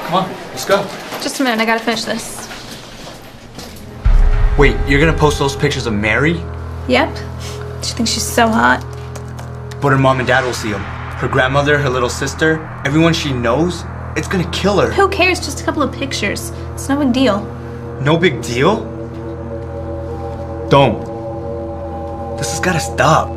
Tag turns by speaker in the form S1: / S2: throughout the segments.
S1: Come on, let's go.
S2: Just a minute, I gotta finish this.
S1: Wait, you're gonna post those pictures of Mary?
S2: Yep. She thinks she's so hot.
S1: But her mom and dad will see them. Her grandmother, her little sister, everyone she knows, it's gonna kill her.
S2: Who cares? Just a couple of pictures. It's no big deal.
S1: No big deal? Don't. This has gotta stop.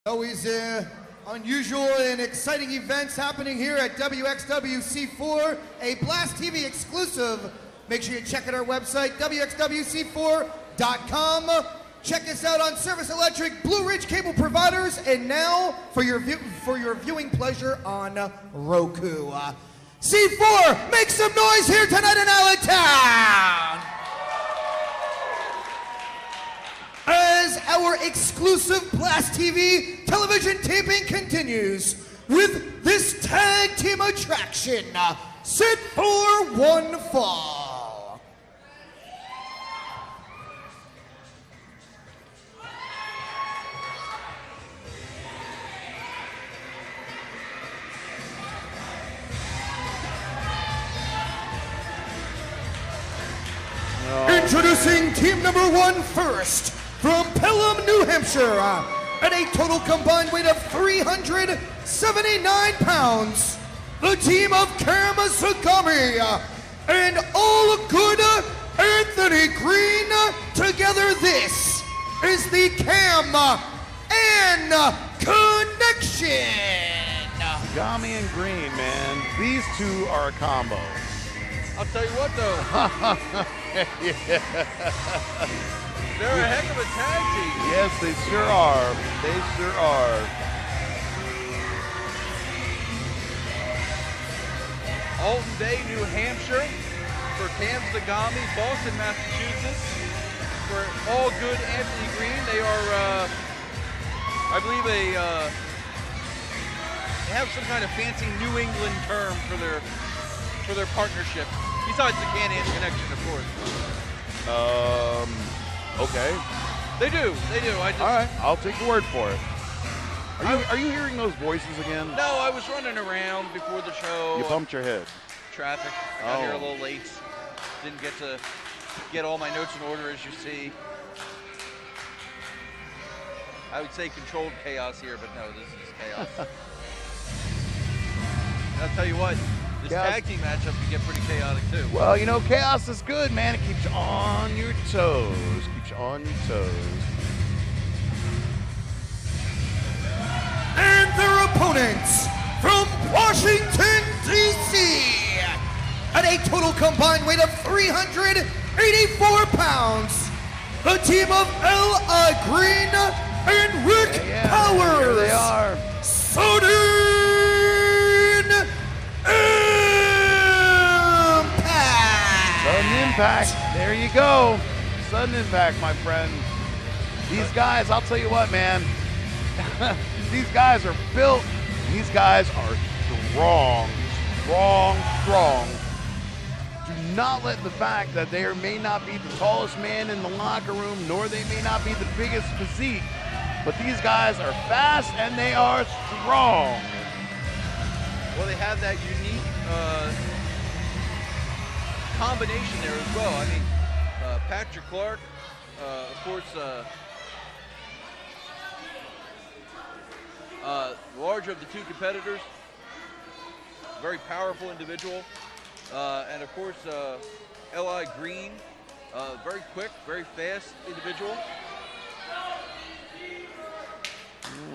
S3: Always unusual and exciting events happening here at wxwc4, a Blast TV exclusive. Make sure you check out our website, wxwc4.com. Check us out on Service Electric, Blue Ridge cable providers, and now for your viewing pleasure on Roku. C4, make some noise here tonight in Allentown! As our exclusive Blast TV television taping continues with this tag team attraction, set for one fall. Introducing team number one first. From Pelham, New Hampshire, at a total combined weight of 379 pounds, the team of Kamasugami and All Good Anthony Green. Together, this is the Cam and Connection.
S4: Gami and Green, man, these two are a combo.
S5: I'll tell you what, though.
S4: Yeah.
S5: They're a heck of a tag team.
S4: Yes, they sure are. They sure are.
S5: Alton Bay, New Hampshire for Cam Zagami. Boston, Massachusetts for All Good Anthony Green. They are, I believe, they have some kind of fancy New England term for their partnership. Besides the Can and Connection, of course.
S4: Okay.
S5: They do. All
S4: right, I'll take your word for it. Are you hearing those voices again?
S5: No, I was running around before the show.
S4: You bumped your head.
S5: Traffic. I got here a little late. Didn't get to get all my notes in order, as you see. I would say controlled chaos here, but no, this is chaos. And I'll tell you what, this tag team matchup can get pretty chaotic too.
S4: Well, you know, chaos is good, man. It keeps you on your toes. Keeps you on your toes.
S3: And their opponents from Washington, D.C. at a total combined weight of 384 pounds, the team of L.I. Green and Rick Powers.
S4: There they are.
S3: Sudden Impact.
S4: Sudden Impact. There you go. Sudden Impact, my friend. These guys, I'll tell you what, man. These guys are built. These guys are strong. Strong. Do not let the fact that they may not be the tallest man in the locker room, nor they may not be the biggest physique, but these guys are fast and they are strong.
S5: Well, they have that unique combination there as well. I mean, Patrick Clark, of course, larger of the two competitors, very powerful individual, and of course, L.I. Green, very quick, very fast individual.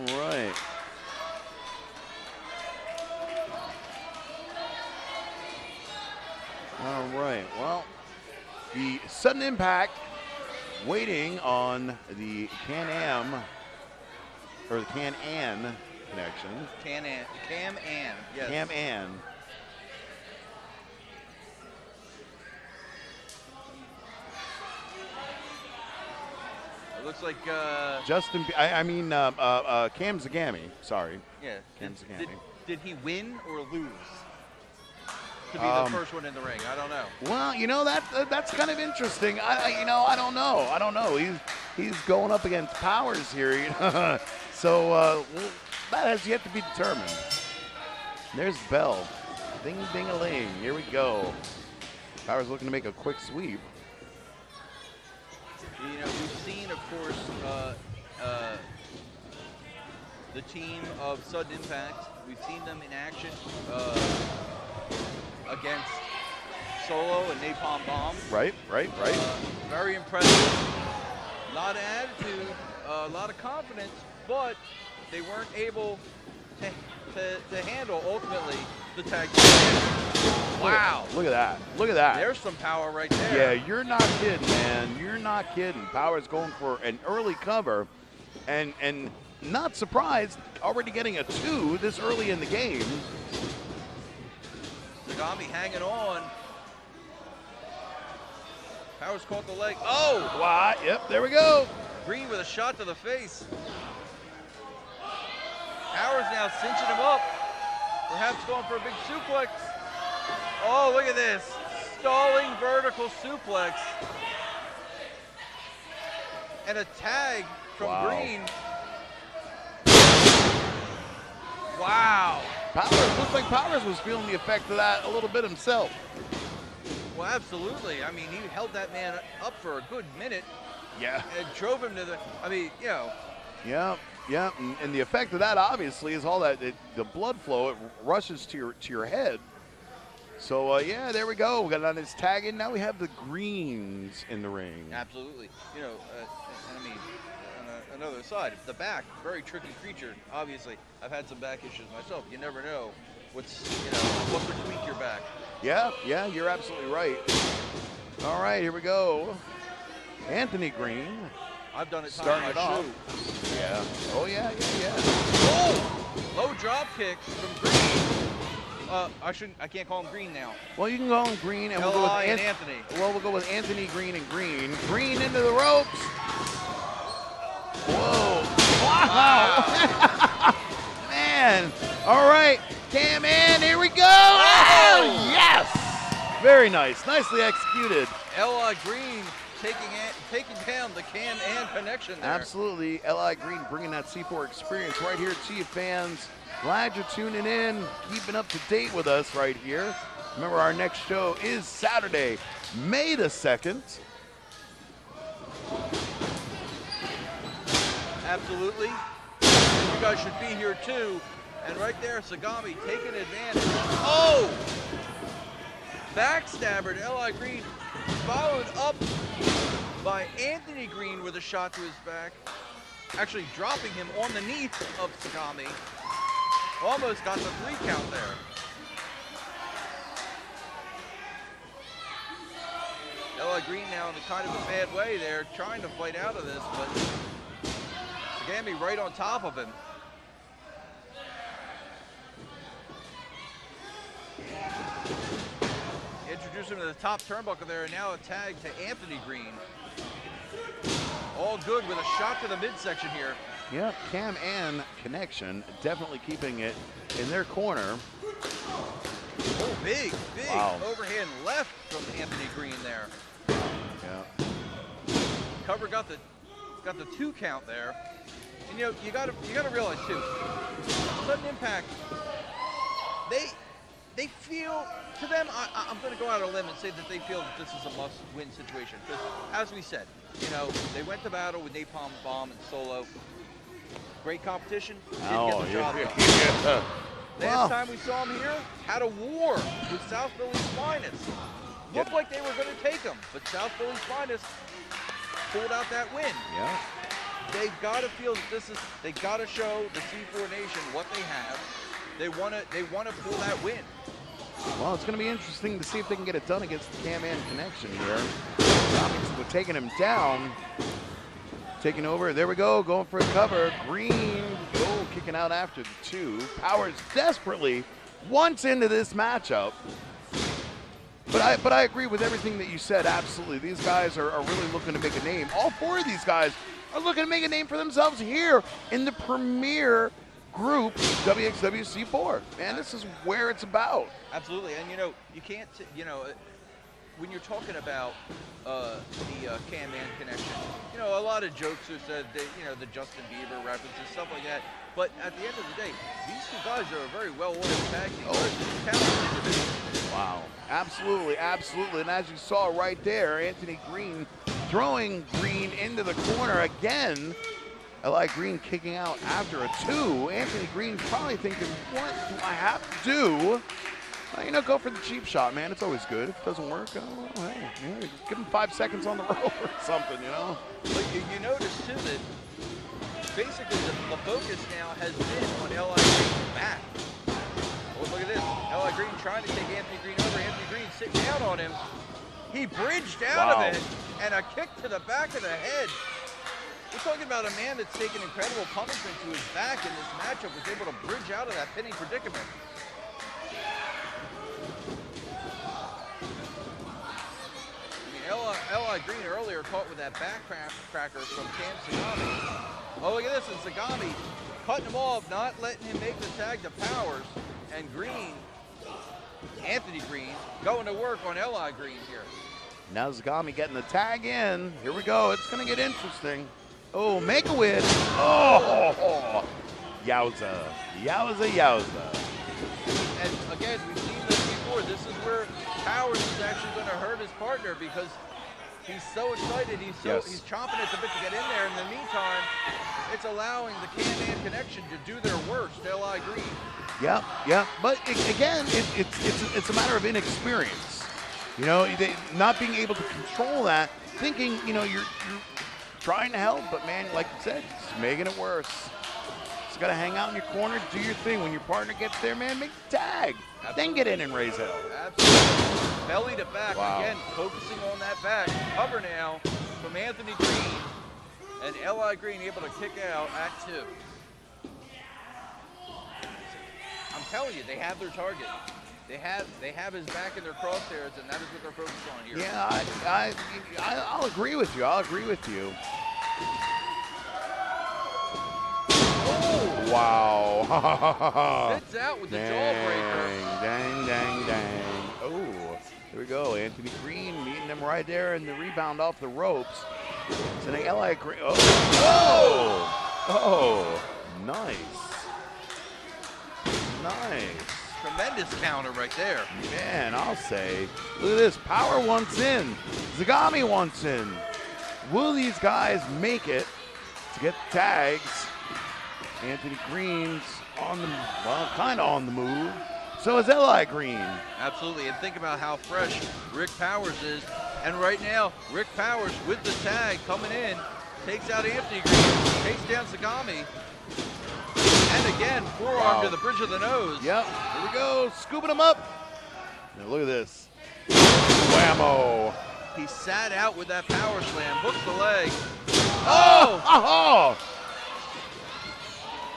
S4: All right. All right, well, the Sudden Impact waiting on the Can-Am, or the Can-An connection.
S5: Cam-An, yes.
S4: Cam-An.
S5: It looks like,
S4: Justin, Cam Zagami, sorry.
S5: yeah.
S4: Cam Zagami.
S5: Did he win or lose to be the first one in the ring? I don't know.
S4: Well, you know, that's kind of interesting. I don't know. I don't know. He's going up against Powers here, you know? So that has yet to be determined. There's the bell. Ding, ding-a-ling. Here we go. Powers looking to make a quick sweep.
S5: You know, we've seen, of course, the team of Sudden Impact. We've seen them in action against Solo and Napalm Bomb.
S4: Right.
S5: Very impressive. A lot of attitude, a lot of confidence, but they weren't able to handle, ultimately, the tag team. Wow.
S4: Look at that. Look at that.
S5: There's some power right there.
S4: Yeah, you're not kidding, man. You're not kidding. Powers going for an early cover, and not surprised, already getting a 2 this early in the game.
S5: Zagami hanging on. Powers caught the leg. Oh!
S4: What? Yep, there we go.
S5: Green with a shot to the face. Powers now cinching him up. Perhaps going for a big suplex. Oh, look at this. Stalling vertical suplex. And a tag from
S4: Wow.
S5: Green. Wow.
S4: Powers, looks like Powers was feeling the effect of that a little bit himself.
S5: Well, absolutely. I mean, he held that man up for a good minute
S4: Yeah.
S5: and drove him to the, I mean, you know.
S4: Yeah, and the effect of that obviously is all that the blood flow, it rushes to your head. So yeah, there we go. We got on this tag in. Now we have the Greens in the ring.
S5: Absolutely. You know, I mean, on another side, the back, very tricky creature. Obviously, I've had some back issues myself. You never know what could tweak your back.
S4: Yeah, you're absolutely right. All right, here we go. Anthony Green.
S5: I've done it
S4: starting
S5: time
S4: it
S5: I
S4: off.
S5: should.
S4: Yeah. Oh yeah.
S5: Oh! Low drop kick from Green. I can't call him Green now.
S4: Well, you can call him Green, and we'll go with
S5: and Anthony.
S4: Well, we'll go with Anthony Green and Green. Green into the ropes. Whoa! Wow! Man! All right, Cam in. Here we go. Oh, yes! Very nice. Nicely executed.
S5: L.I. Green taking down the Can-An connection there.
S4: Absolutely. L.I. Green bringing that C4 experience right here to you fans. Glad you're tuning in, keeping up to date with us right here. Remember, our next show is Saturday, May the 2nd.
S5: Absolutely. You guys should be here too. And right there, Zagami taking advantage. Oh! Backstabber to L.I. Green, followed up by Anthony Green with a shot to his back. Actually dropping him on the knee of Zagami. Almost got the 3 count there. L.I. Green now in a kind of a bad way there, trying to fight out of this, but Zagami right on top of him. Introduce him to the top turnbuckle there, and now a tag to Anthony Green. All good with a shot to the midsection here.
S4: Yep, Cam-An connection, definitely keeping it in their corner.
S5: Oh, big
S4: Wow.
S5: overhand left from Anthony Green there.
S4: Yeah.
S5: Cover got the 2 count there. And you know, you gotta realize too, Sudden Impact, they feel, to them, I'm gonna go out on a limb and say that they feel that this is a must-win situation. Because as we said, you know, they went to battle with Napalm Bomb and Solo. Great competition, didn't get the job done. Last time we saw him here, had a war with South Philly's Finest. Looked like they were going to take him, but South Philly's Finest pulled out that win.
S4: Yeah.
S5: They've got to feel that they got to show the C4 Nation what they have. They want to pull that win.
S4: Well, it's going to be interesting to see if they can get it done against the Cam-An connection here. Zagami's taking him down. Taking over. There we go. Going for a cover. Green. Oh, kicking out after the 2. Powers desperately wants into this matchup. But I agree with everything that you said. Absolutely. These guys are really looking to make a name. All 4 of these guys are looking to make a name for themselves here in the premier group, wxwc4. Man, this is where it's about.
S5: Absolutely, and you know, you can't, you know, when you're talking about the Can-Man connection, you know, a lot of jokes are said, that, you know, the Justin Bieber references, stuff like that. But at the end of the day, these 2 guys are a very well-oiled tag team. Talented individuals.
S4: Wow, absolutely, absolutely. And as you saw right there, Anthony Green throwing Green into the corner again. Eli Green kicking out after a 2. Anthony Green probably thinking, what do I have to do? Well, you know, go for the cheap shot, man. It's always good. If it doesn't work, oh, well, hey, yeah, give him 5 seconds on the rope or something, you know?
S5: But you notice, too, that basically the focus now has been on Eli Green's back. Oh, look at this. Eli Green trying to take Anthony Green over. Anthony Green sitting down on him. He bridged out of it, and a kick to the back of the head. We're talking about a man that's taken incredible punishment to his back in this matchup, was able to bridge out of that pinning predicament. Eli Green earlier caught with that back cracker from Cam Zagami. Oh, look at this, and Zagami cutting him off, not letting him make the tag to Powers, and Green, Anthony Green, going to work on Eli Green here.
S4: Now Zagami getting the tag in. Here we go, it's gonna get interesting. Oh, Make-A-Wish. Oh, yowza, yowza, yowza.
S5: And again, we've seen this before. This is where Powers is actually going to hurt his partner because he's so excited. He's chomping at the bit to get in there. In the meantime, it's allowing the Can-Man connection to do their worst. Eli Green.
S4: Yeah, yeah. But again, it's a matter of inexperience. You know, not being able to control that, thinking, you know, you're trying to help, but man, like you said, it's making it worse. Just got to hang out in your corner, do your thing. When your partner gets there, man, make the tag. Absolutely. Then get in and raise hell.
S5: Absolutely. Belly to back. Wow. Again, focusing on that back. Cover now from Anthony Green. And Eli Green able to kick out at 2. I'm telling you, they have their target. They have his back in their crosshairs, and that is what they're focused on here.
S4: Yeah, I'll agree with you. I'll agree with you. Oh, wow.
S5: Sits out with the jawbreaker.
S4: Dang. Oh, here we go. Anthony Green meeting him right there in the rebound off the ropes. Sending Eli Green. Oh, nice.
S5: Tremendous counter right there.
S4: Man, I'll say. Look at this. Power wants in. Zagami wants in. Will these guys make it to get the tags? Anthony Green's on the, well, kind of on the move. So is Eli Green.
S5: Absolutely, and think about how fresh Rick Powers is. And right now, Rick Powers with the tag coming in, takes out Anthony Green, takes down Zagami. And again, forearm to the bridge of the nose.
S4: Yep, here we go, scooping him up. Now look at this. Whammo.
S5: He sat out with that power slam, hooked the leg.
S4: Oh!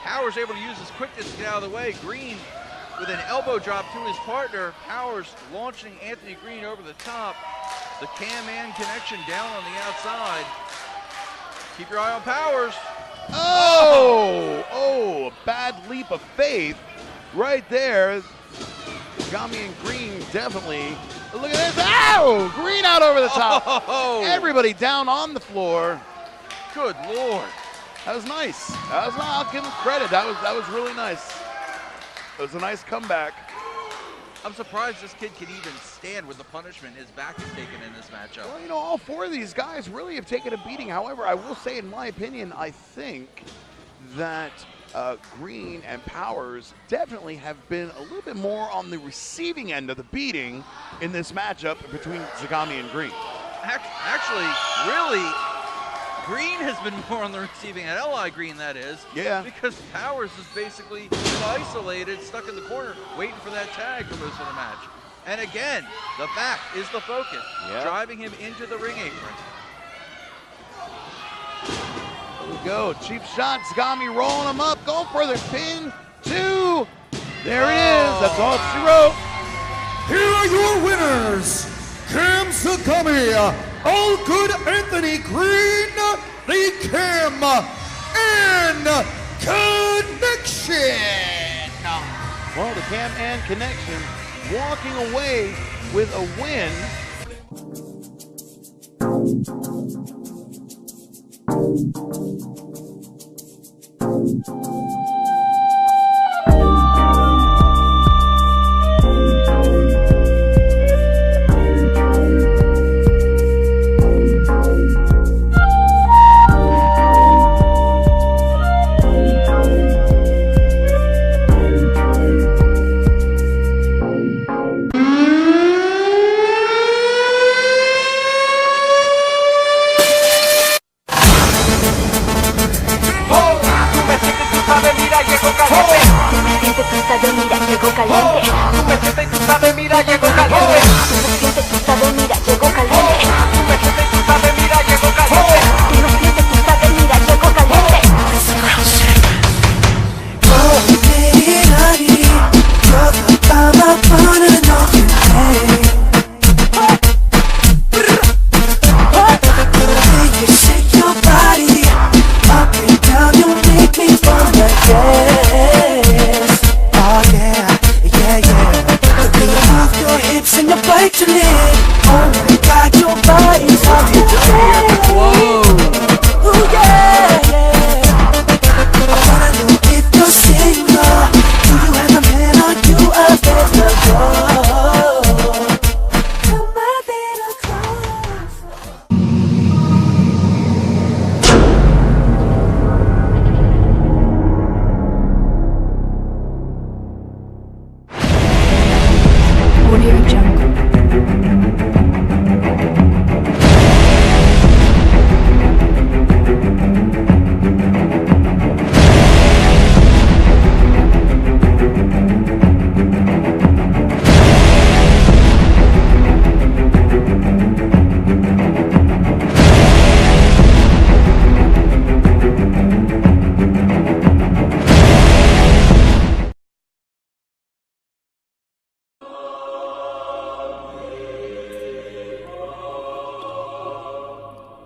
S5: Powers able to use his quickness to get out of the way. Green with an elbow drop to his partner. Powers launching Anthony Green over the top. The Can-Man connection down on the outside. Keep your eye on Powers.
S4: Oh, a bad leap of faith right there. Zagami and Green definitely. Look at this. Ow! Green out over the top.
S5: Oh.
S4: Everybody down on the floor.
S5: Good Lord.
S4: That was nice. I'll give him credit. That was really nice. It was a nice comeback.
S5: I'm surprised this kid can even stand with the punishment his back is taken in this matchup.
S4: Well, you know, all 4 of these guys really have taken a beating. However, I will say, in my opinion, I think that Green and Powers definitely have been a little bit more on the receiving end of the beating in this matchup between Zagami and Green.
S5: Actually, really, Green has been more on the receiving end. Eli Green, that is.
S4: Yeah.
S5: Because Powers is basically isolated, stuck in the corner, waiting for that tag for most of the match. And again, the back is the focus, driving him into the ring apron.
S4: There we go. Cheap shot. Zagami rolling him up. Going for the pin. 2. There it is. That's all she wrote.
S3: Here are your winners. Cam Zagami, All Good Anthony Green, the Cam, and Connection.
S4: Well, the Cam and Connection walking away with a win.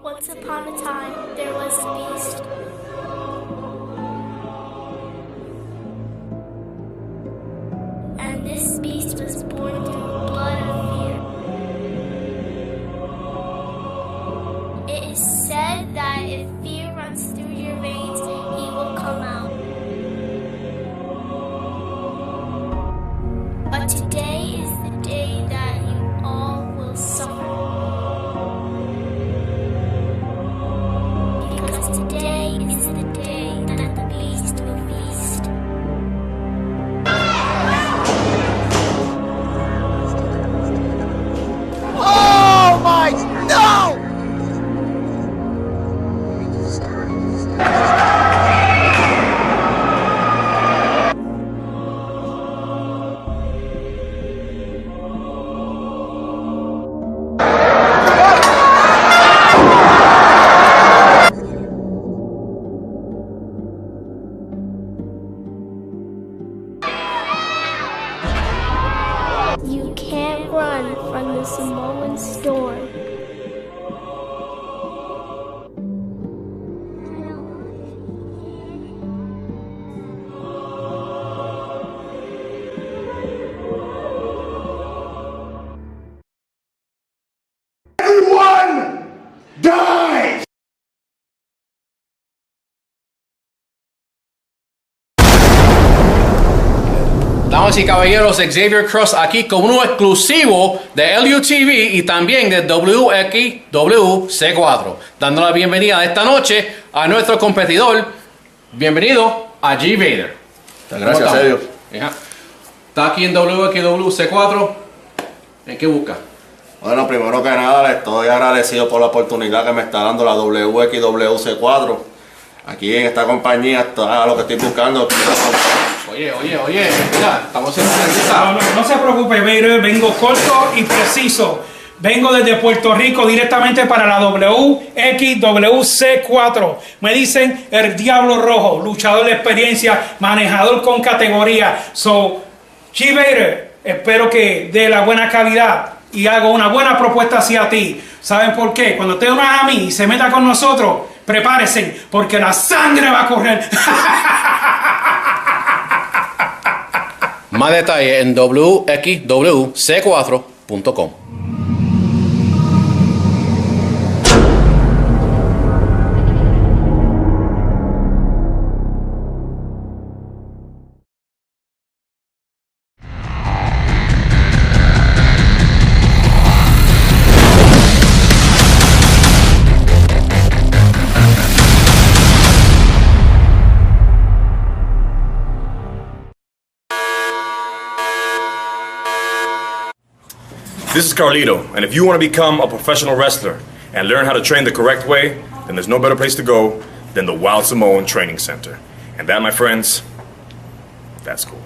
S6: Once upon a time, there was a beast. And this beast was born through blood of fear. It is said that if fear runs through your veins, he will come out. But today is the day that you all will suffer. Today is the day that the beast will feast.
S3: Oh my, no!
S6: You can't run from the Samoan storm.
S3: Everyone dies!
S7: Damas y caballeros, Xavier Cross aquí con uno exclusivo de LUTV y también de wxwc4, dando la bienvenida esta noche a nuestro competidor. Bienvenido a G. Vader.
S8: Gracias, Sergio.
S7: Está aquí en wxwc4. ¿En qué busca?
S8: Bueno, primero que nada, le estoy agradecido por la oportunidad que me está dando la wxwc4. Aquí en esta compañía, todo lo que estoy buscando.
S7: Oye, mira, estamos haciendo una entrevista.
S9: No se preocupe, vengo corto y preciso. Vengo desde Puerto Rico directamente para la wxwc4. Me dicen el Diablo Rojo, luchador de experiencia, manejador con categoría. So, G-Vader, espero que dé la buena calidad y hago una buena propuesta hacia ti. ¿Saben por qué? Cuando te unas a mí y se meta con nosotros, prepárense, porque la sangre va a correr.
S7: Más detalles en wxwc4.com.
S10: This is Carlito, and if you want to become a professional wrestler and learn how to train the correct way, then there's no better place to go than the Wild Samoan Training Center. And that, my friends, that's cool.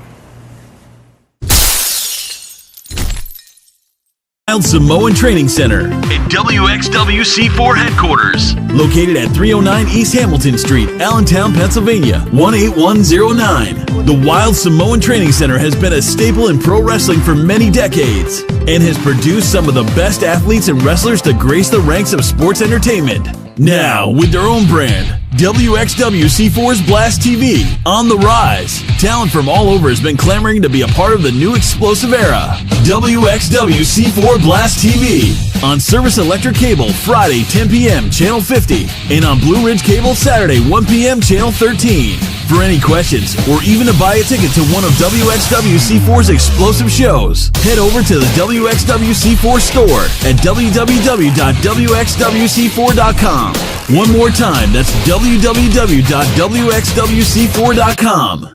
S11: Wild Samoan Training Center
S12: at wxwc4 headquarters,
S11: located at 309 East Hamilton Street, Allentown, Pennsylvania 18109. The Wild Samoan Training Center has been a staple in pro wrestling for many decades and has produced some of the best athletes and wrestlers to grace the ranks of sports entertainment. Now, with their own brand, wxwc4's Blast TV, on the rise. Talent from all over has been clamoring to be a part of the new explosive era. wxwc4 Blast TV, on Service Electric Cable, Friday, 10 p.m., Channel 50, and on Blue Ridge Cable, Saturday, 1 p.m., Channel 13. For any questions, or even to buy a ticket to one of wxwc4's explosive shows, head over to the wxwc4 store at www.wxwc4.com. One more time, that's www.wxwc4.com.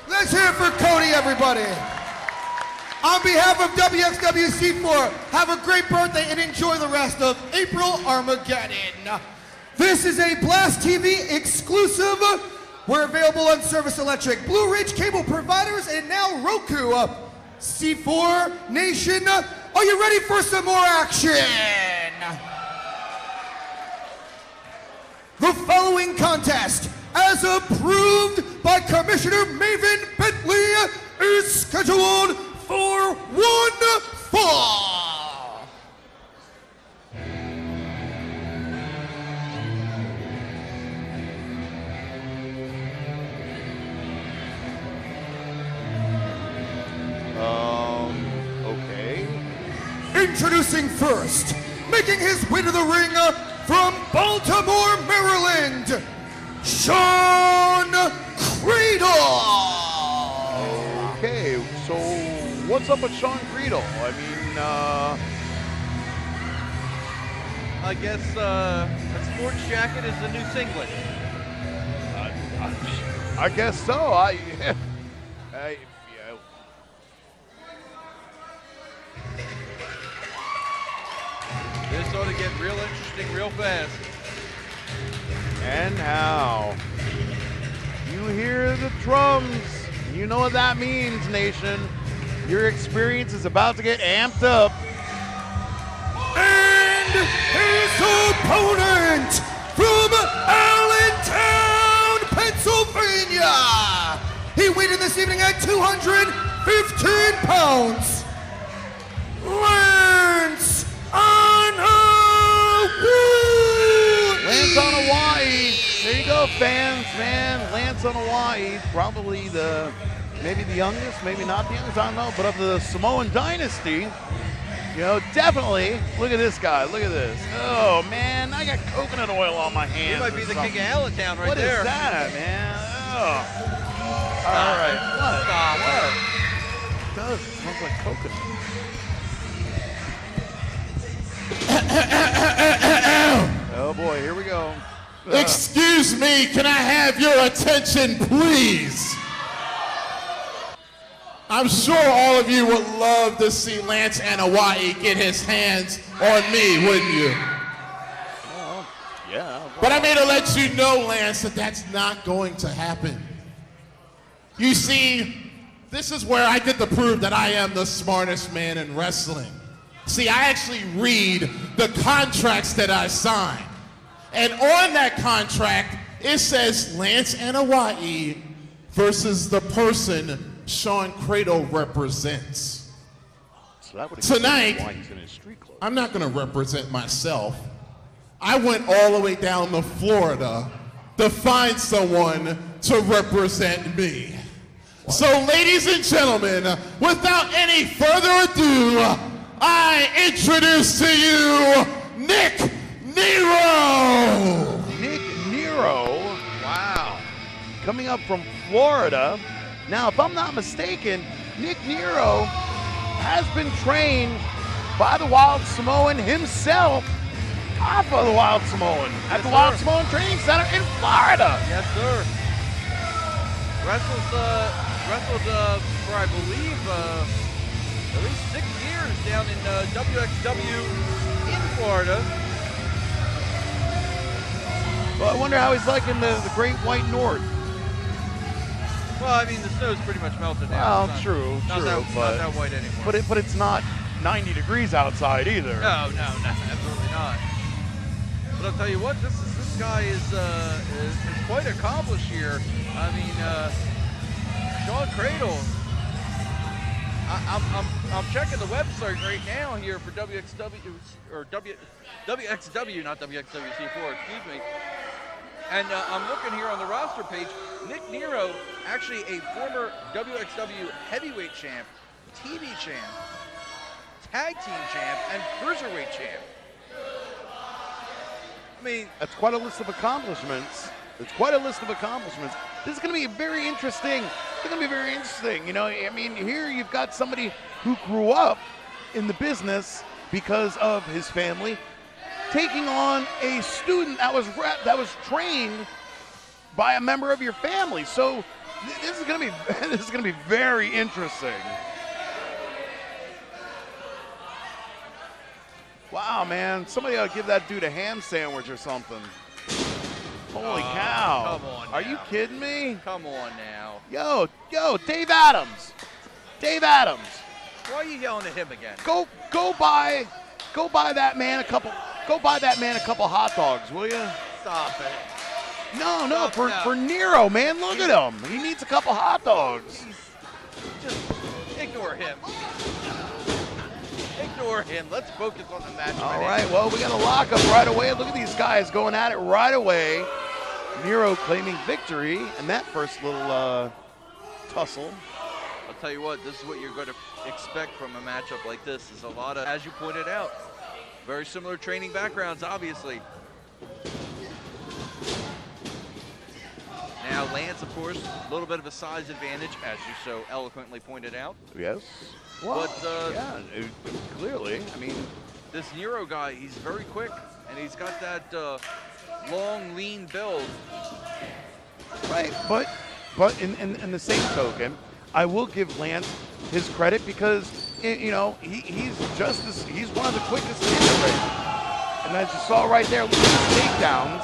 S3: Let's hear it for Cody, everybody. On behalf of WXWC4, have a great birthday and enjoy the rest of April Armageddon. This is a Blast TV exclusive. We're available on Service Electric, Blue Ridge Cable Providers, and now Roku. C4 Nation, are you ready for some more action? The following contest, as approved by by Commissioner Maven Bentley, is scheduled for one fall.
S4: Okay.
S3: Introducing first, making his way to the ring from Baltimore, Maryland, Sean Cradle.
S4: Okay, so what's up with Sean Cradle? I mean,
S5: I guess a sports jacket is the new singlet.
S4: I guess so. Yeah.
S5: This ought to get real interesting real fast.
S4: And now, you hear the drums. You know what that means, nation. Your experience is about to get amped up.
S3: And his opponent from Allentown, Pennsylvania. He weighed in this evening at 215 pounds. Lance
S4: Anoa'i. There you go, fans, man. Lance Anoa'i, probably maybe the youngest, maybe not the youngest, I don't know, but of the Samoan dynasty, you know, definitely. Look at this guy. Look at this. Oh, man, I got coconut oil on my hands.
S5: He might be the king of Allentown right
S4: what
S5: there.
S4: What is that, man? Oh. All right. What?
S5: Stop.
S4: What? It does. It smells like coconut. Oh boy, here we go.
S13: Excuse me, can I have your attention, please? I'm sure all of you would love to see Lance Anoa'i get his hands on me, wouldn't you?
S4: Yeah.
S13: But I'm here to let you know, Lance, that that's not going to happen. You see, this is where I get to prove that I am the smartest man in wrestling. See, I actually read the contracts that I sign. And on that contract, it says Lance Anoa'i versus the person Sean Cradle represents.
S4: So that
S13: tonight,
S4: why he's in his street clothes.
S13: I'm not going to represent myself. I went all the way down to Florida to find someone to represent me. What? So, ladies and gentlemen, without any further ado, I introduce to you Nick Nero!
S4: Nick Nero, wow. Coming up from Florida. Now, if I'm not mistaken, Nick Nero has been trained by the Wild Samoan himself off of the Wild Samoan at the Wild Samoan Training Center in Florida.
S5: Yes, sir. Wrestled for, I believe, at least 6 years down in WXW in Florida.
S4: Well, I wonder how he's liking the Great White North.
S5: Well, I mean, the snow's pretty much melted now.
S4: Well, true,
S5: not
S4: but
S5: that white anymore.
S4: But it's not 90 degrees outside either.
S5: No, absolutely not. But I'll tell you what, this guy is quite accomplished here. I mean, Sean Cradle. I'm checking the website right now here for WXW or WXW, not wxwc4. Excuse me. And I'm looking here on the roster page. Nick Nero, actually a former WXW heavyweight champ, TV champ, tag team champ, and cruiserweight champ. I mean,
S4: that's quite a list of accomplishments. It's quite a list of accomplishments. This is going to be very interesting. It's going to be very interesting. You know, I mean, here you've got somebody who grew up in the business because of his family, taking on a student that was trained by a member of your family. So this is going to be very interesting. Wow, man! Somebody ought to give that dude a ham sandwich or something. Holy cow!
S5: Come on!
S4: Are you kidding me?
S5: Come on now!
S4: Yo, Dave Adams! Dave Adams!
S5: Why are you yelling at him again?
S4: Go buy that man a couple hot dogs, will you?
S5: Stop it!
S4: No, for Nero, man. Look at him. He needs a couple hot dogs.
S5: Just ignore him. Ignore him. Let's focus on the match.
S4: All right, well, we got a lockup right away. Look at these guys going at it right away. Nero claiming victory in that first little tussle.
S5: I'll tell you what, this is what you're going to expect from a matchup like this. Is a lot of, as you pointed out, very similar training backgrounds, obviously. Now, Lance, of course, a little bit of a size advantage, as you so eloquently pointed out.
S4: Yes. Well,
S5: But,
S4: yeah, clearly. I mean,
S5: this Nero guy, he's very quick, and he's got that long, lean build.
S4: right, but in the same token, I will give Lance his credit because, you know, he's one of the quickest in the ring. And as you saw right there, look at his takedowns.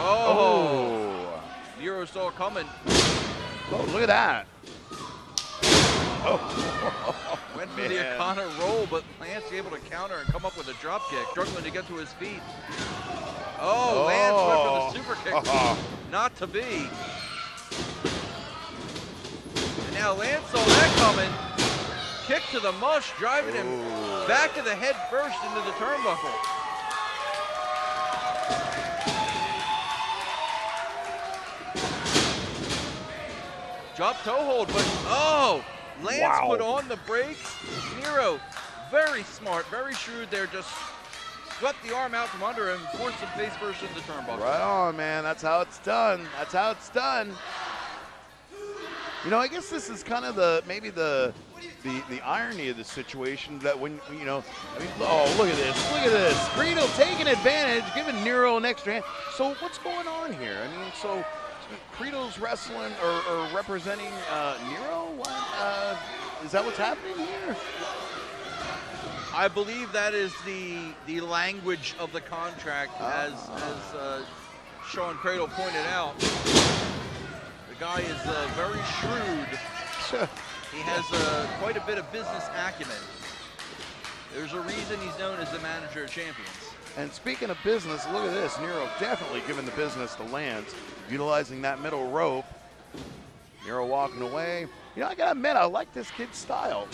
S5: Oh. Nero saw it coming.
S4: Oh, look at that. Oh.
S5: Went for the O'Connor roll, but Lance able to counter and come up with a drop kick, struggling to get to his feet. Oh, Lance went for the super kick. Not to be. And now Lance saw that coming. Kick to the mush, driving him back to the head first into the turnbuckle. Drop toe hold, but Lance put on the brakes. Nero, very smart, very shrewd there, just swept the arm out from under him, forced him face first into the turnbuckle.
S4: Right on, man. That's how it's done. That's how it's done. You know, I guess this is kind of maybe the irony of the situation that when, you know, I mean, oh, look at this. Look at this. Greedo taking advantage, giving Nero an extra hand. So what's going on here? I mean, so Credo's wrestling or representing Nero? What? Is that what's happening here?
S5: I believe that is the language of the contract, as Sean Cradle pointed out. The guy is very shrewd. He has quite a bit of business acumen. There's a reason he's known as the manager of champions.
S4: And speaking of business, look at this. Nero definitely giving the business to Lance, utilizing that middle rope. Nero walking away. You know, I gotta admit, I like this kid's style.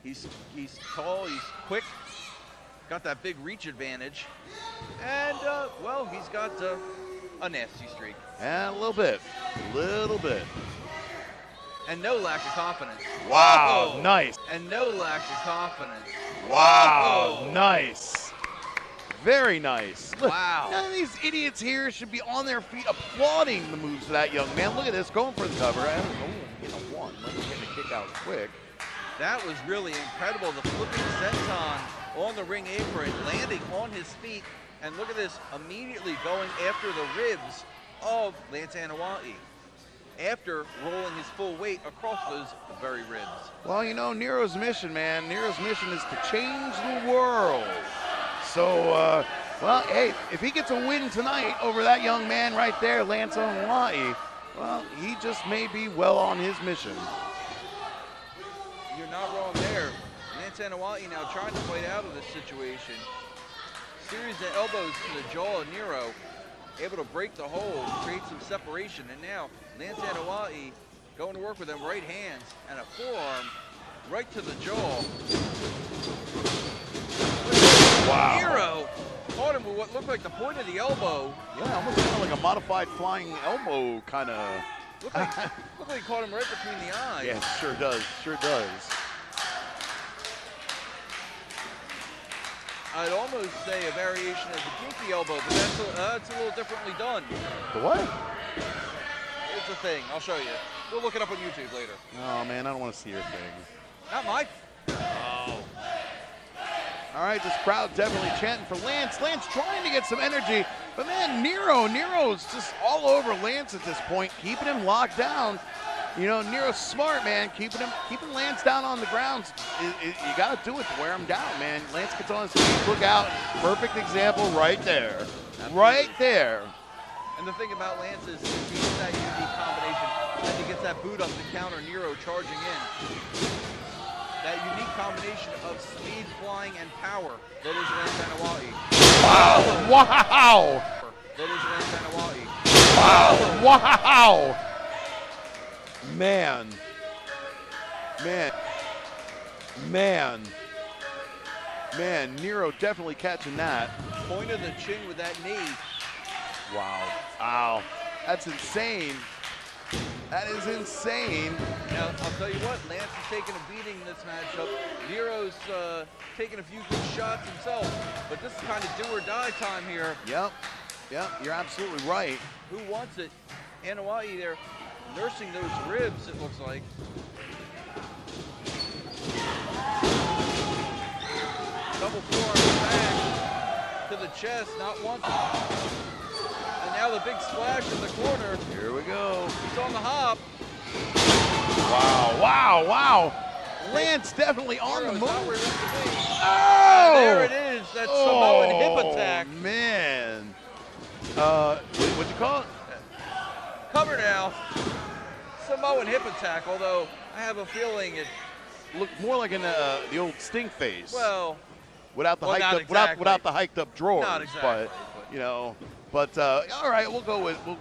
S5: He's tall, he's quick, got that big reach advantage, and, well, he's got a nasty streak.
S4: And a little bit.
S5: And no lack of confidence.
S4: Wow, nice.
S5: And no lack of confidence.
S4: Wow, nice. Very nice. Look,
S5: wow.
S4: None of these idiots here should be on their feet applauding the moves of that young man. Look at this, going for the cover. Getting a one. Let me get the kick out quick.
S5: That was really incredible. The flipping senton on the ring apron, landing on his feet. And look at this, immediately going after the ribs of Lance Anoa'i, after rolling his full weight across those very ribs.
S4: Well, you know, Nero's mission, man. Nero's mission is to change the world. So, well, hey, if he gets a win tonight over that young man right there, Lance Anoa'i, well, he just may be well on his mission.
S5: You're not wrong there. Lance Anoa'i now trying to fight out of this situation. Series of elbows to the jaw of Nero, able to break the hold, create some separation, and now Lance Anoa'i going to work with them right hands and a forearm right to the jaw.
S4: Wow.
S5: Nero caught him with what looked like the point of the elbow.
S4: Yeah, almost kind of like a modified flying elbow kind of.
S5: Looked like he caught him right between the eyes.
S4: Yeah, sure does, sure does.
S5: I'd almost say a variation of the dinky elbow, but that's a little differently done.
S4: The what?
S5: It's a thing. I'll show you. We'll look it up on YouTube later.
S4: Oh, man, I don't want to see your thing.
S5: Not my. Oh.
S4: All right, this crowd definitely chanting for Lance. Lance trying to get some energy, but man, Nero's just all over Lance at this point, keeping him locked down. You know, Nero's smart, man, keeping Lance down on the ground. You got to do it to wear him down, man. Lance gets on his feet, look out. Perfect example right there. Absolutely. Right there.
S5: And the thing about Lance is he's that unique combination. And he gets that boot up to counter Nero charging in. that unique combination of speed, flying, and power that is Lance Anoa'i.
S4: Wow! Wow!
S5: That is Lance Anoa'i.
S4: Wow! Wow! Man. Man, Nero definitely catching that.
S5: Point of the chin with that knee.
S4: Wow. Wow. That's insane. That is insane.
S5: Now, I'll tell you what, Lance is taking a beating in this matchup. Nero's taking a few good shots himself, but this is kind of do or die time here.
S4: Yep, you're absolutely right.
S5: Who wants it? Anoa'i there nursing those ribs, it looks like. Double forearm back to the chest, not once. And now the big splash in the corner.
S4: Here we go.
S5: He's on the hop.
S4: Wow, wow, wow. Lance definitely on the move.
S5: Oh! There it is. That's Samoan hip attack.
S4: Man. What'd you call it?
S5: Cover now. Samoan hip attack, although I have a feeling it
S4: looked more like the old stink face.
S5: Well,
S4: without the without the hiked up drawers.
S5: Not exactly.
S4: But you know, all right, we'll go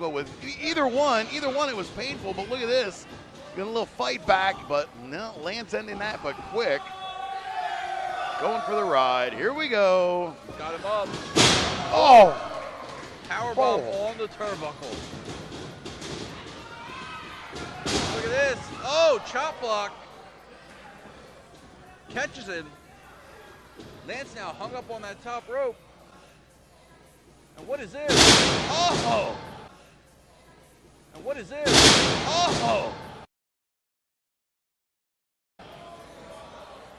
S4: with either one. Either one, it was painful. But look at this, getting a little fight back. But no, Lance ending that, but quick. Going for the ride. Here we go.
S5: Got him up.
S4: Oh!
S5: Powerbomb on the turnbuckle. Look at this. Oh, chop block. Catches him. Lance now hung up on that top rope. And what is this? Oh! And what is this? Oh!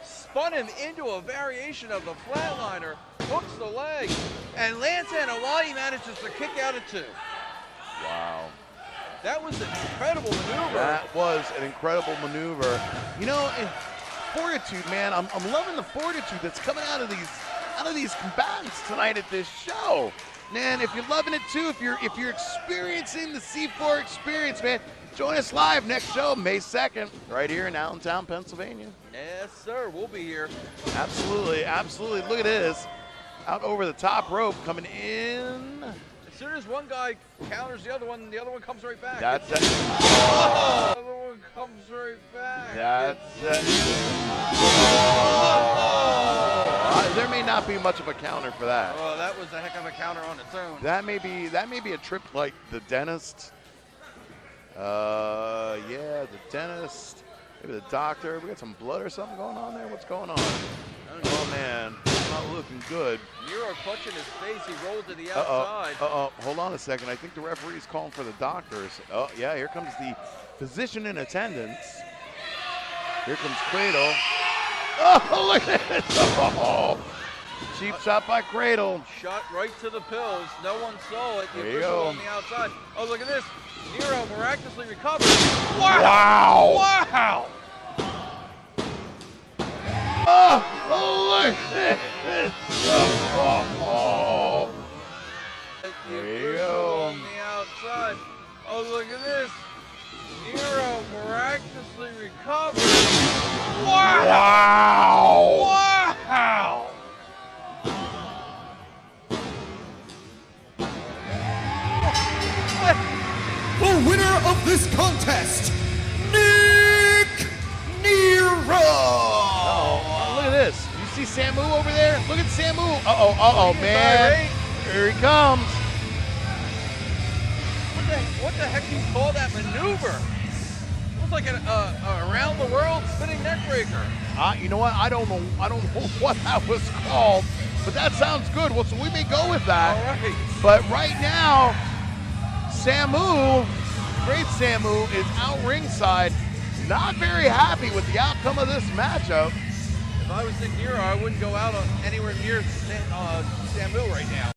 S5: Spun him into a variation of the flatliner, hooks the leg, and Lance Anoa'i manages to kick out at 2.
S4: Wow.
S5: That was an incredible maneuver.
S4: That was an incredible maneuver. You know, fortitude, man. I'm loving the fortitude that's coming out of these combatants tonight at this show. Man, if you're loving it too, if you're experiencing the C4 experience, man, join us live next show, May 2nd, right here in Allentown, Pennsylvania.
S5: Yes, sir. We'll be here.
S4: Absolutely, absolutely. Look at this. Out over the top rope, coming in.
S5: As soon as one guy counters the other one comes right back.
S4: That's it.
S5: Oh! The other one comes right back.
S4: That's it. There may not be much of a counter for that.
S5: Oh, that was a heck of a counter on its own.
S4: That may be a trip like the dentist. Yeah, the dentist. Maybe the doctor. We got some blood or something going on there. What's going on? Oh man, it's not looking good.
S5: Nero clutching his face. He rolled to the outside.
S4: Hold on a second. I think the referee's calling for the doctors. Oh yeah, here comes the physician in attendance. Here comes Cradle. Oh, look at this. Oh, cheap shot by Cradle.
S5: Shot right to the pills. No one saw it. The
S4: There you
S5: official
S4: go.
S5: on the outside. Oh, look at this. Nero miraculously recovered. Wow!
S4: Wow!
S5: Wow!
S4: Oh, look at this. Oh. There you go.
S5: On the outside. Oh, look at this. Nero miraculously recovered. Wow!
S4: Wow!
S3: The winner of this contest, Nick Nero!
S4: Uh-oh. Look at this. You see Samu over there? Look at Samu. Uh-oh, man. Here he comes.
S5: What the heck do you call that maneuver? It was like a around the world spinning neck breaker.
S4: You know what? I don't know what that was called, but that sounds good. Well, so we may go with that.
S5: All right.
S4: But right now, Samu, great Samu, is out ringside. Not very happy with the outcome of this matchup.
S5: If I was Nick Nero, I wouldn't go out anywhere near Samu right now.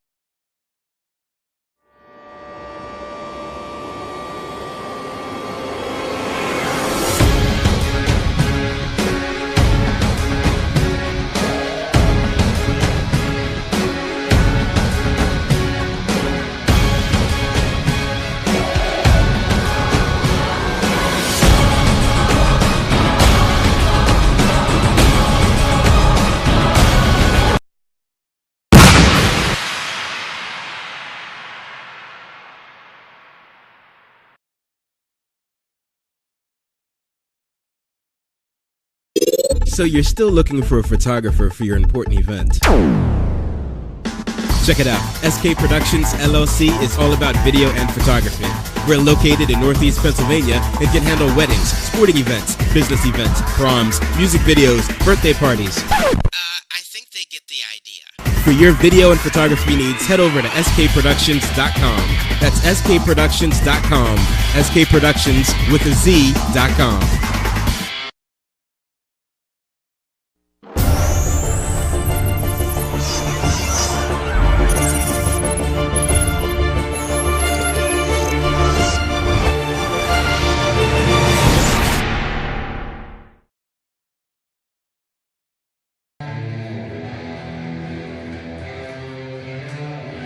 S14: So you're still looking for a photographer for your important event. Check it out. SK Productions LLC is all about video and photography. We're located in Northeast Pennsylvania and can handle weddings, sporting events, business events, proms, music videos, birthday parties.
S15: I think they get the idea.
S14: For your video and photography needs, head over to skproductions.com. That's skproductions.com. SK Productions with a Z.com.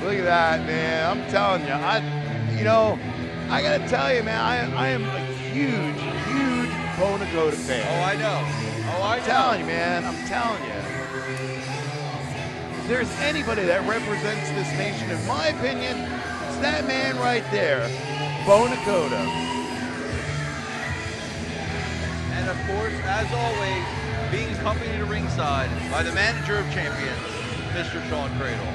S4: Look at that, man. I'm telling you, I gotta tell you, man, I am a huge Bo Nakota fan.
S5: Oh, I know.
S4: I'm telling you, man. I'm telling you. If there's anybody that represents this nation, in my opinion, it's that man right there, Bo Nakota.
S5: And of course, as always, being accompanied to ringside by the manager of champions, Mr. Sean Cradle.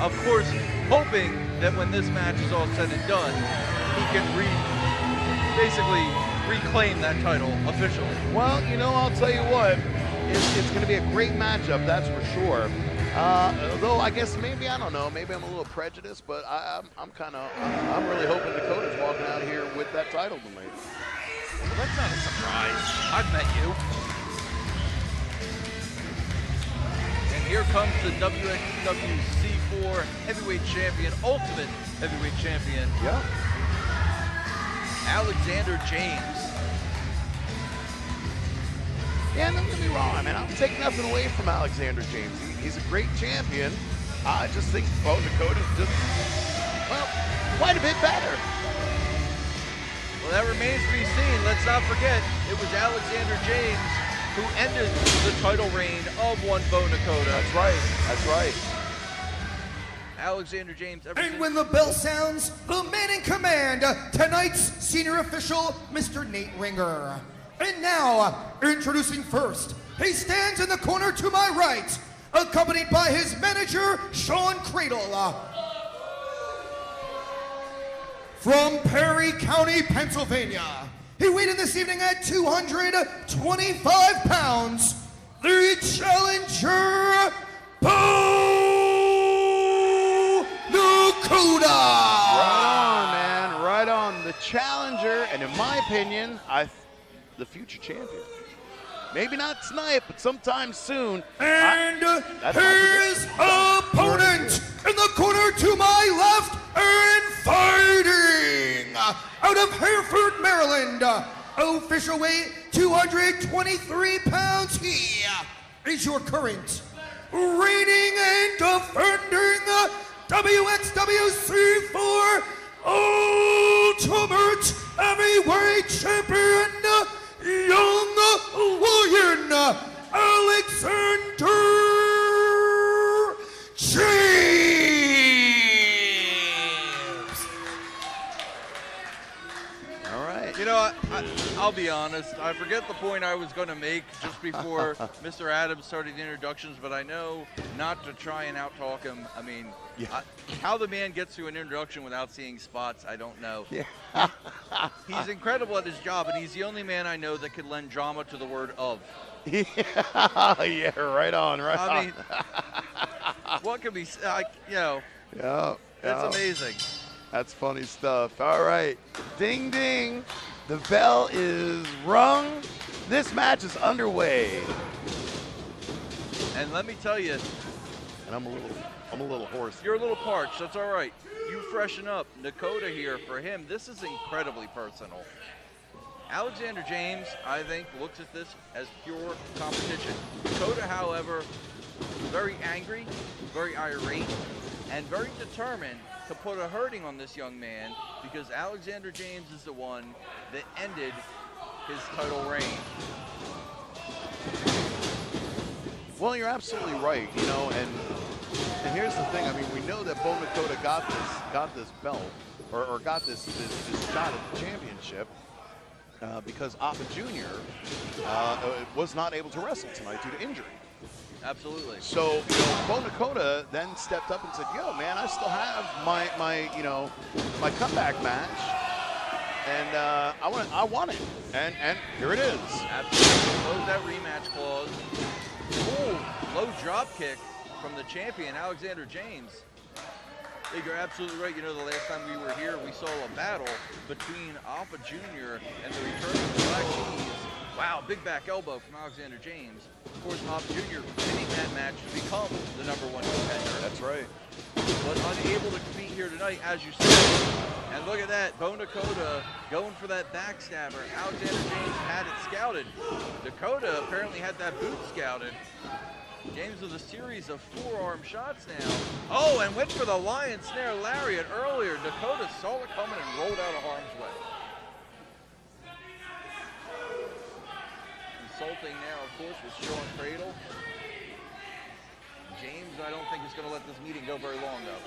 S5: Of course, hoping that when this match is all said and done, he can basically reclaim that title officially.
S4: Well, I'll tell you what, it's going to be a great matchup, that's for sure. Although I guess maybe, I don't know, maybe I'm a little prejudiced, but I'm really hoping Dakota's walking out of here with that title tonight.
S5: Well, that's not a surprise. I've met you. And here comes the wxwc4 heavyweight champion, ultimate heavyweight champion.
S4: Yeah.
S5: Alexander James.
S4: Yeah, don't get me wrong, man. I'll take nothing away from Alexander James. He's a great champion. I just think Bo Dakota's just, well, quite a bit better.
S5: Well, that remains to be seen. Let's not forget, it was Alexander James who ended the title reign of one Bo Nakota.
S4: That's right. That's right.
S5: Alexander James.
S3: And when the bell sounds, the man in command, tonight's senior official, Mr. Nate Ringer. And now, introducing first, he stands in the corner to my right, accompanied by his manager, Sean Cradle. From Perry County, Pennsylvania, he weighed in this evening at 225 pounds, the challenger, Bo Nakota.
S4: Right on, man. Right on. The challenger, and in my opinion, the future champion. Maybe not tonight, but sometime soon.
S3: And his opponent in the corner to my left and fighting out of Hereford, Maryland. Official weight 223 pounds. He is your current reigning and defending wxwc4 Ultimate Heavyweight Champion, Young Lion, Alexander James.
S4: All right.
S5: I'll be honest. I forget the point I was going to make just before Mr. Adams started the introductions, but I know not to try and out-talk him. I mean, how the man gets to an introduction without seeing spots, I don't know.
S4: Yeah.
S5: He's incredible at his job, and he's the only man I know that could lend drama to the word of.
S4: Yeah, right on, right on.
S5: I mean, what could be,
S4: Yeah.
S5: That's amazing.
S4: That's funny stuff. All right. Ding, ding. The bell is rung. This match is underway.
S5: And let me tell you.
S4: And I'm a little hoarse.
S5: You're a little parched. That's all right. You freshen up. Nakota here, for him, this is incredibly personal. Alexander James, I think, looks at this as pure competition. Nakota, however, very angry, very irate, and very determined to put a hurting on this young man because Alexander James is the one that ended his title reign.
S4: Well, you're absolutely right, and And here's the thing. I mean, we know that Bo Nakota got this belt, or got this shot at the championship because Alpha Jr. Was not able to wrestle tonight due to injury.
S5: Absolutely.
S4: So, you know, Bo Nakota then stepped up and said, "Yo, man, I still have my comeback match, and I want it." And here it is.
S5: Absolutely. Close that rematch clause. Cool low drop kick from the champion, Alexander James. I think you're absolutely right. You know, the last time we were here, we saw a battle between Alpha Jr. and the return of the Black Keys. Wow, big back elbow from Alexander James. Of course, Alpha Jr. winning that match to become the #1 contender.
S4: That's right.
S5: But unable to compete here tonight, as you said. And look at that, Bo Nakota going for that backstabber. Alexander James had it scouted. Dakota apparently had that boot scouted. James with a series of forearm shots now. Oh, and went for the lion snare lariat earlier. Dakota saw it coming and rolled out of harm's way. Consulting now, of course, with Sean Cradle. James, I don't think is going to let this meeting go very long, though.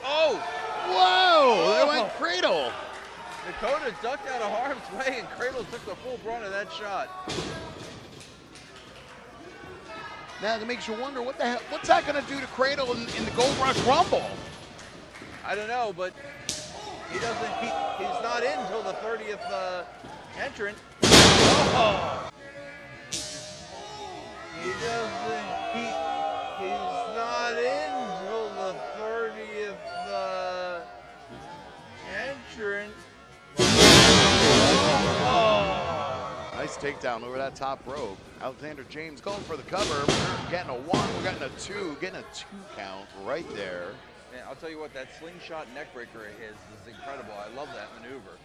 S5: Oh!
S4: Whoa! There went Cradle.
S5: Dakota ducked out of harm's way, and Cradle took the full brunt of that shot.
S4: Now that makes you wonder what's that going to do to Cradle in the Gold Rush Rumble?
S5: I don't know, but he's not in until the 30th entrant. Oh. He's not in until the 30th entrant. Oh.
S4: Nice takedown over that top rope. Alexander James going for the cover. We're getting a 1, we're getting a 2, getting a 2 count right there.
S5: Man, I'll tell you what, that slingshot neckbreaker of his is incredible. I love that maneuver.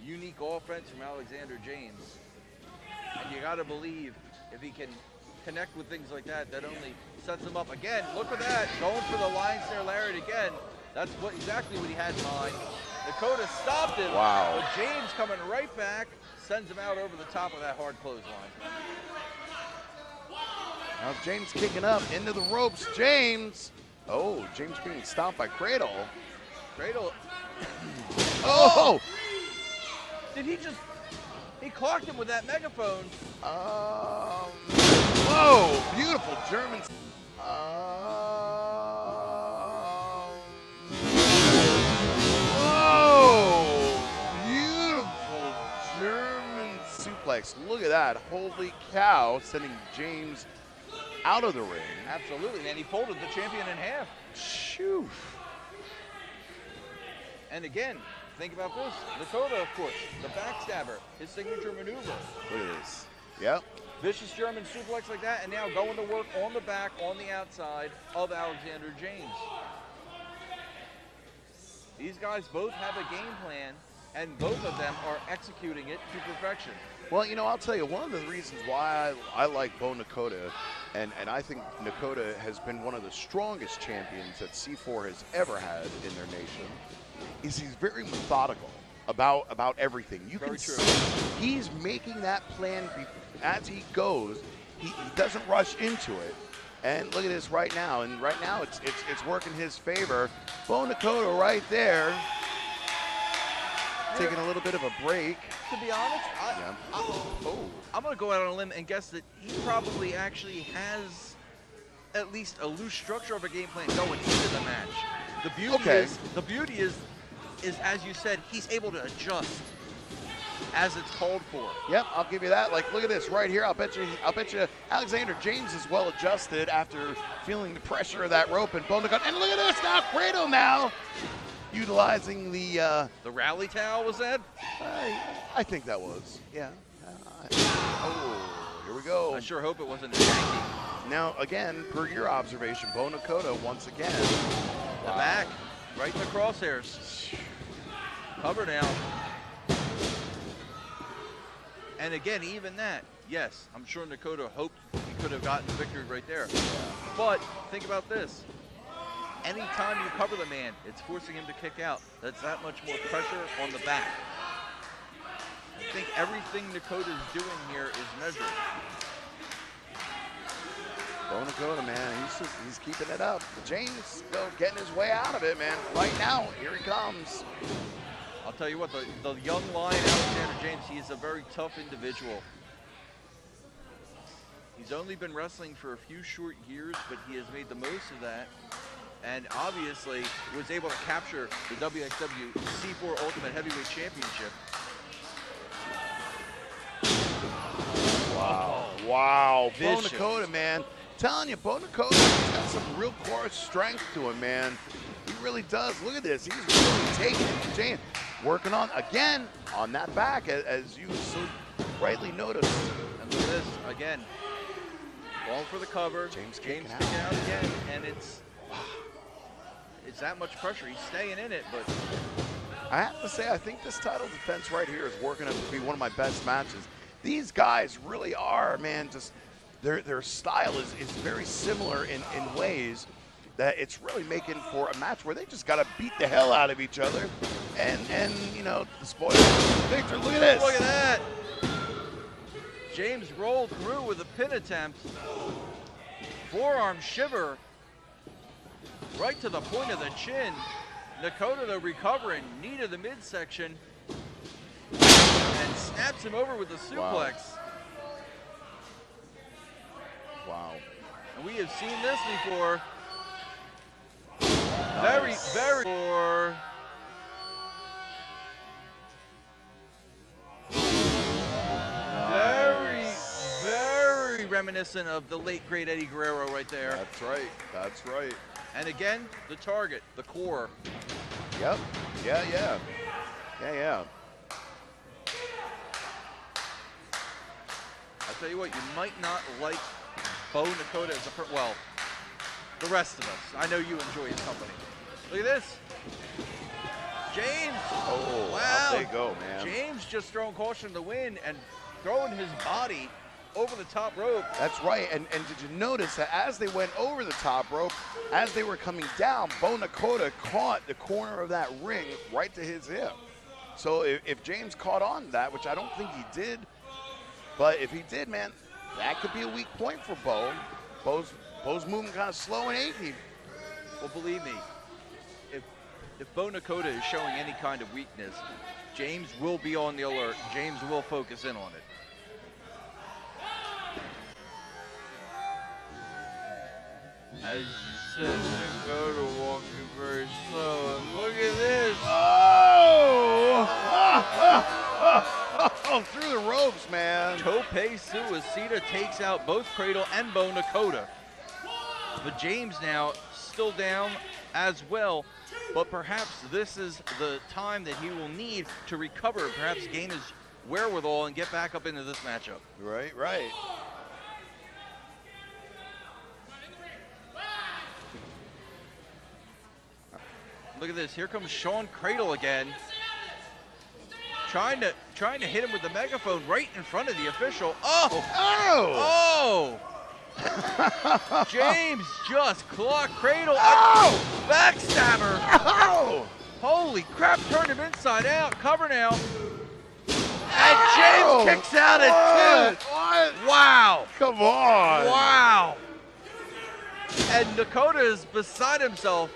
S5: Unique offense from Alexander James. And you got to believe if he can connect with things like that, that only sets him up. Again, look at that, going for the lion snare lariat again. That's exactly what he had in mind. Dakota stopped it.
S4: Wow.
S5: But James coming right back, sends him out over the top of that hard clothesline.
S4: Now James kicking up into the ropes. James. Oh, James being stopped by Cradle.
S5: Cradle.
S4: Oh!
S5: Did he just... He clocked him with that megaphone.
S4: Whoa! Beautiful German. Whoa! Beautiful German suplex. Look at that. Holy cow. Sending James out of the ring.
S5: Absolutely, and he folded the champion in half.
S4: Shoo.
S5: And again, think about this. Dakota, of course, the backstabber, his signature maneuver.
S4: Look at this. Yep.
S5: Vicious German suplex like that, and now going to work on the back, on the outside of Alexander James. These guys both have a game plan, and both of them are executing it to perfection.
S4: Well, you know, I'll tell you, one of the reasons why I like Bo Nakota, and I think Nakota has been one of the strongest champions that C4 has ever had in their nation, is he's very methodical about everything. You
S5: Very
S4: can
S5: true.
S4: see he's making that plan as he goes. He doesn't rush into it. And look at this right now. And right now it's working his favor. Bo Nakota right there, taking a little bit of a break.
S5: To be honest, I'm going to go out on a limb and guess that he probably actually has at least a loose structure of a game plan going into the match. The beauty is, as you said, he's able to adjust as it's called for.
S4: Yep, I'll give you that. Like, look at this right here. I'll bet you Alexander James is well adjusted after feeling the pressure of that rope and Bo Nakota. And look at this now, Cradle now utilizing the
S5: rally towel, was that?
S4: I think that was. Yeah. Oh, here we go.
S5: I sure hope it wasn't a Yankee.
S4: Now, again, per your observation, Bo Nakota once again.
S5: The back, right in the crosshairs. Cover now. And again, even that, yes, I'm sure Nakota hoped he could have gotten the victory right there. But think about this. Anytime you cover the man, it's forcing him to kick out. That's that much more pressure on the back. I think everything Nakota's doing here is measured.
S4: Bo Nakota, man, he's keeping it up. James still getting his way out of it, man. Right now, here he comes.
S5: I'll tell you what, the young lion, Alexander James, he is a very tough individual. He's only been wrestling for a few short years, but he has made the most of that. And obviously was able to capture the wxwc4 Ultimate Heavyweight Championship.
S4: Wow. Wow. Bo
S5: Vicious.
S4: Nakota, man. Telling you, Bo Nakota's got some real core strength to him, man. He really does. Look at this. He's really taking it to James. Working on, again, on that back, as you so rightly noticed.
S5: And look at this, again. Going for the cover. James kicking out again, and it's that much pressure. He's staying in it, but
S4: I have to say, I think this title defense right here is working out to be one of my best matches. These guys really are, man, just their style is very similar in ways that it's really making for a match where they just got to beat the hell out of each other. And you know, the spoiler, Victor, look at this.
S5: look at that. James rolled through with a pin attempt. Forearm shiver right to the point of the chin. Nakota, though, recovering, knee to the midsection, and snaps him over with the suplex.
S4: Wow.
S5: And we have seen this before. Very reminiscent of the late great Eddie Guerrero right there.
S4: That's right. That's right.
S5: And again, the target, the core.
S4: Yep. Yeah.
S5: I'll tell you what, you might not like Bo Nakota as a well, the rest of us. I know you enjoy his company. Look at this. James.
S4: Oh,
S5: wow.
S4: Out they go, man.
S5: James just throwing caution to the wind and throwing his body over the top rope.
S4: That's right, and did you notice that as they went over the top rope, as they were coming down, Bo Nakota caught the corner of that ring right to his hip. So if James caught on to that, which I don't think he did, but if he did, man, that could be a weak point for Bo. Bo's moving kind of slow and achy.
S5: Well, believe me, if Bo Nakota is showing any kind of weakness, James will be on the alert. James will focus in on it. As you said, Nakota walking very slow, and look at this.
S4: Oh, through the ropes, man.
S5: Tope Suicida takes out both Cradle and Bo Nakota. But James now still down as well, but perhaps this is the time that he will need to recover, perhaps gain his wherewithal and get back up into this matchup.
S4: Right.
S5: Look at this. Here comes Sean Cradle again. Trying to hit him with the megaphone right in front of the official. Oh! James just clocked Cradle. Backstabber. Holy crap, turned him inside out. Cover now. And James kicks out at 2.
S4: What?
S5: Wow.
S4: Come on.
S5: Wow. And Nakota is beside himself.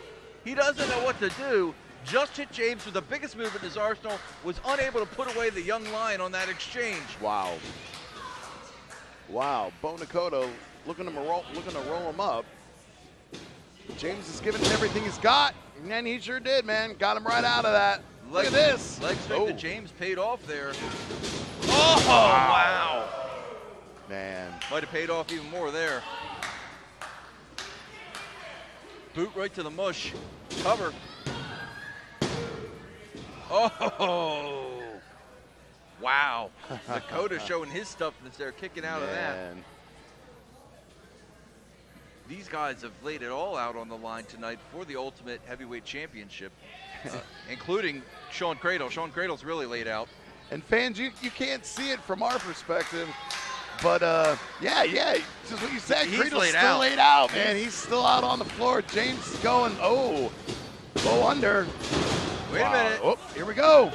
S5: He doesn't know what to do. Just hit James with the biggest move in his arsenal, was unable to put away the young lion on that exchange.
S4: Wow. Bo Nakota looking to roll him up. James is giving him everything he's got, and he sure did, man. Got him right out of that. Look at this.
S5: Leg sweep to James paid off there. Oh, wow.
S4: Man.
S5: Might have paid off even more there. Boot right to the mush. Cover. Oh, wow. Nakota showing his toughness there, kicking out of that. These guys have laid it all out on the line tonight for the Ultimate Heavyweight Championship, including Sean Cradle. Sean Cradle's really laid out.
S4: And fans, you can't see it from our perspective, but yeah, just what you said. Cradle's still laid out, man. He's still out on the floor. James is going, go under.
S5: Wait a minute.
S4: Oh, here we go.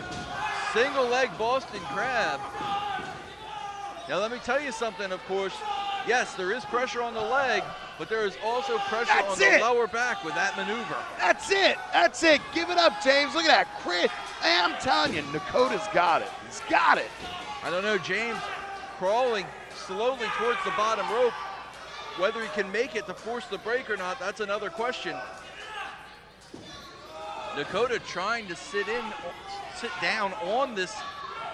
S5: Single leg Boston Crab. Now let me tell you something, of course. Yes, there is pressure on the leg, but there is also pressure
S4: That's
S5: on the
S4: it.
S5: lower back with that maneuver.
S4: That's it. That's it. Give it up, James. Look at that. Chris, I'm telling you, Nakota's got it. He's got it.
S5: I don't know, James crawling slowly towards the bottom rope. Whether he can make it to force the break or not, that's another question. Nakota trying to sit down on this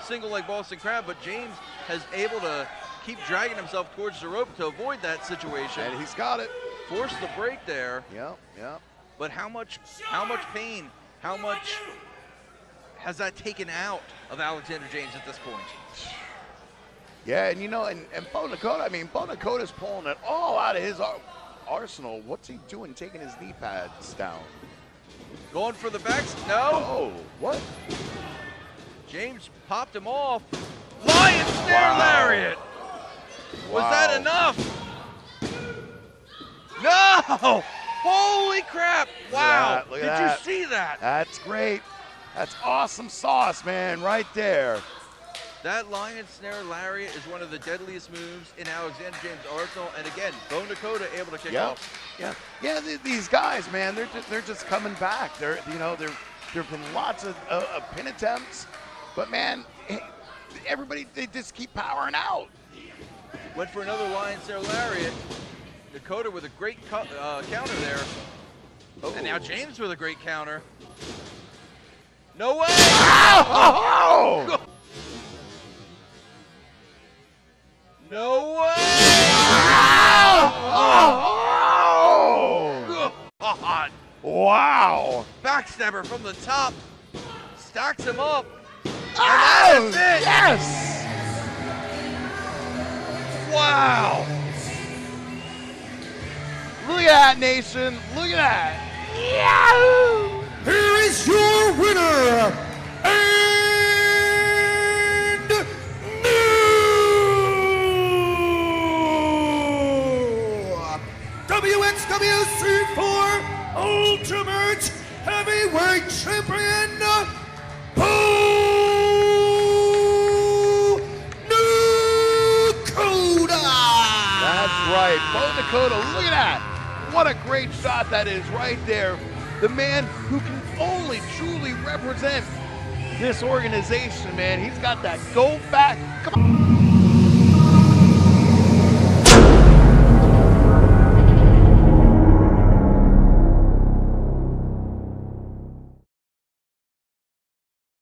S5: single leg Boston Crab, but James has able to keep dragging himself towards the rope to avoid that situation.
S4: And he's got it.
S5: Force the break there.
S4: Yep, yep.
S5: But how much pain, how much has that taken out of Alexander James at this point?
S4: Yeah, and you know, and Bo Nakota, I mean, Bo Nakota's pulling it all out of his arsenal. What's he doing, taking his knee pads down?
S5: Going for the backs? No.
S4: Oh, what?
S5: James popped him off. Lion snare lariat. Was that enough? No! Holy crap! Wow!
S4: Look at
S5: Did
S4: that.
S5: you see that?
S4: That's great. That's awesome sauce, man, right there.
S5: That lion snare lariat is one of the deadliest moves in Alexander James' arsenal, and again, Bo Nakota able to kick off.
S4: Yeah. These guys, man, they're just coming back. There've been lots of pin attempts, but man, everybody they just keep powering out.
S5: Went for another lion snare lariat. Nakota with a great counter there, and now James with a great counter. No way!
S4: Oh!
S5: No way!
S4: Oh!
S5: God.
S4: Wow!
S5: Backstabber from the top, stacks him up, and
S4: Oh!
S5: that is it!
S4: Yes! Wow! Look at that, nation! Look at that! Yahoo!
S3: Here is your winner, wxwc4 Ultimate Heavyweight Champion, Bo Nakota!
S4: That's right, Bo Nakota, look at that! What a great shot that is right there. The man who can only truly represent this organization, man. He's got that go back. Come on.